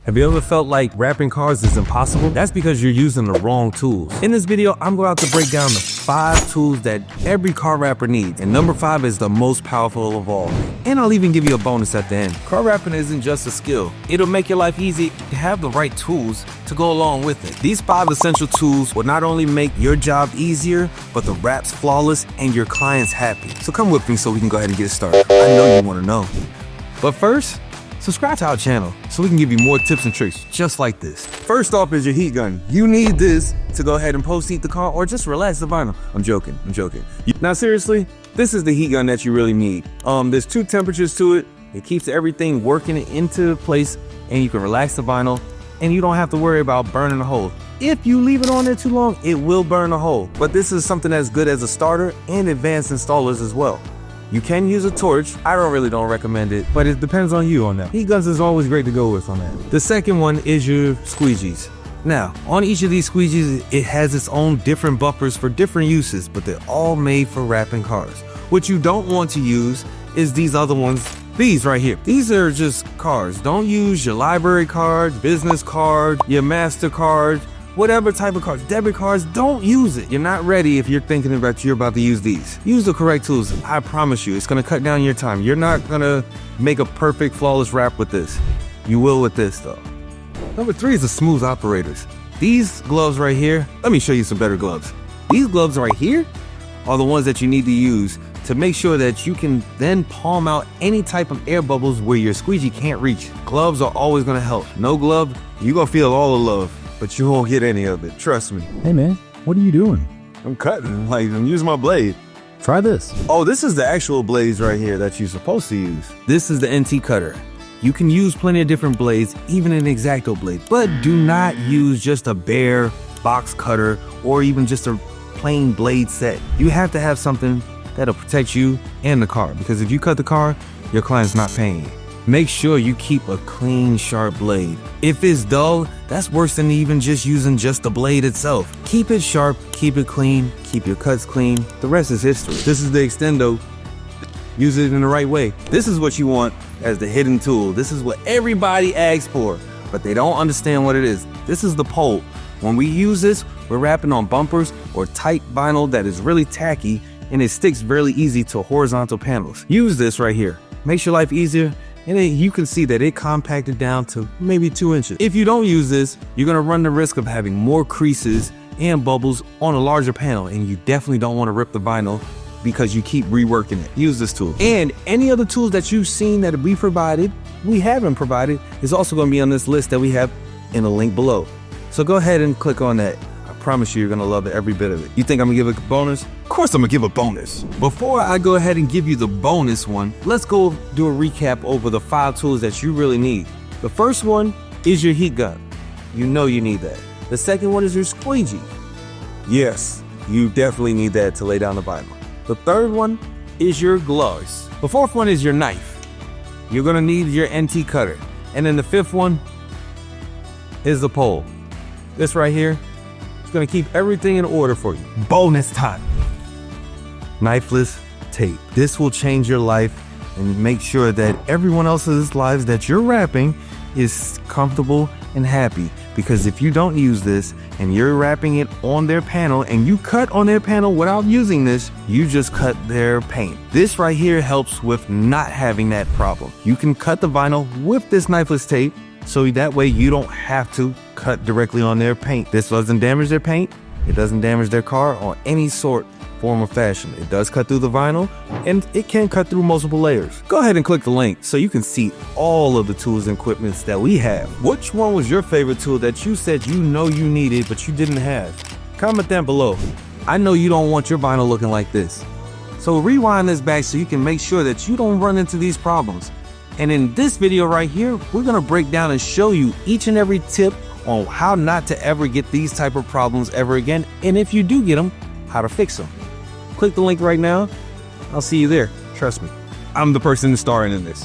Have you ever felt like wrapping cars is impossible? That's because you're using the wrong tools. In this video, I'm going to break down the 5 tools that every car wrapper needs. And number 5 is the most powerful of all. And I'll even give you a bonus at the end. Car wrapping isn't just a skill. It'll make your life easy to have the right tools to go along with it. These 5 essential tools will not only make your job easier, but the wraps flawless and your clients happy. So come with me so we can go ahead and get started. I know you want to know. But first, subscribe to our channel so we can give you more tips and tricks just like this. First off is your heat gun. You need this to go ahead and post-heat the car or just relax the vinyl. I'm joking. Now seriously, this is the heat gun that you really need. There's 2 temperatures to it. It keeps everything working into place and you can relax the vinyl and you don't have to worry about burning a hole. If you leave it on there too long, it will burn a hole. But this is something as good as a starter and advanced installers as well. You can use a torch. I don't recommend it, but it depends on you on that. Heat guns is always great to go with on that. The second one is your squeegees. Now, on each of these squeegees, it has its own different buffers for different uses, but they're all made for wrapping cars. What you don't want to use is these other ones. These right here. These are just cards. Don't use your library card, business card, your MasterCard, whatever type of cards, debit cards, don't use it. You're not ready if you're thinking about you're about to use these. Use the correct tools. I promise you, it's gonna cut down your time. You're not gonna make a perfect, flawless wrap with this. You will with this though. Number 3 is the smooth operators. These gloves right here, let me show you some better gloves. These gloves right here are the ones that you need to use to make sure that you can then palm out any type of air bubbles where your squeegee can't reach. Gloves are always gonna help. No glove, you're gonna feel all the love, but you won't get any of it, trust me. Hey man, what are you doing? I'm cutting, like I'm using my blade. Try this. Oh, this is the actual blades right here that you're supposed to use. This is the NT cutter. You can use plenty of different blades, even an X-Acto blade, but do not use just a bare box cutter or even just a plain blade set. You have to have something that'll protect you and the car, because if you cut the car, your client's not paying you. Make sure you keep a clean, sharp blade. If it's dull, that's worse than even just using just the blade itself. Keep it sharp, keep it clean, keep your cuts clean. The rest is history. This is the extendo. Use it in the right way. This is what you want as the hidden tool. This is what everybody asks for, but they don't understand what it is. This is the pole. When we use this, we're wrapping on bumpers or tight vinyl that is really tacky and it sticks really easy to horizontal panels. Use this right here. Makes your life easier. And then you can see that it compacted down to maybe 2 inches. If you don't use this, you're gonna run the risk of having more creases and bubbles on a larger panel, and you definitely don't wanna rip the vinyl because you keep reworking it. Use this tool. And any other tools that you've seen that we haven't provided, is also gonna be on this list that we have in the link below. So go ahead and click on that. I promise you're gonna love every bit of it. You think I'm gonna give a bonus? Of course I'm gonna give a bonus. Before I go ahead and give you the bonus one, let's go do a recap over the 5 tools that you really need. The first one is your heat gun. You know you need that. The second one is your squeegee. Yes, you definitely need that to lay down the vinyl. The third one is your gloves. The fourth one is your knife. You're gonna need your NT cutter. And then the 5th one is the pole. This right here, gonna keep everything in order for you. Bonus time. Knifeless tape. This will change your life and make sure that everyone else's lives that you're wrapping is comfortable and happy. Because if you don't use this and you're wrapping it on their panel and you cut on their panel without using this, you just cut their paint. This right here helps with not having that problem. You can cut the vinyl with this knifeless tape, so that way you don't have to cut directly on their paint. This doesn't damage their paint. It doesn't damage their car on any sort, form, or fashion. It does cut through the vinyl, and it can cut through multiple layers. Go ahead and click the link so you can see all of the tools and equipments that we have. Which one was your favorite tool that you said you know you needed but you didn't have? Comment down below. I know you don't want your vinyl looking like this. So rewind this back so you can make sure that you don't run into these problems. And in this video right here, we're gonna break down and show you each and every tip on how not to ever get these type of problems ever again. And if you do get them, how to fix them. Click the link right now. I'll see you there. Trust me. I'm the person starring in this.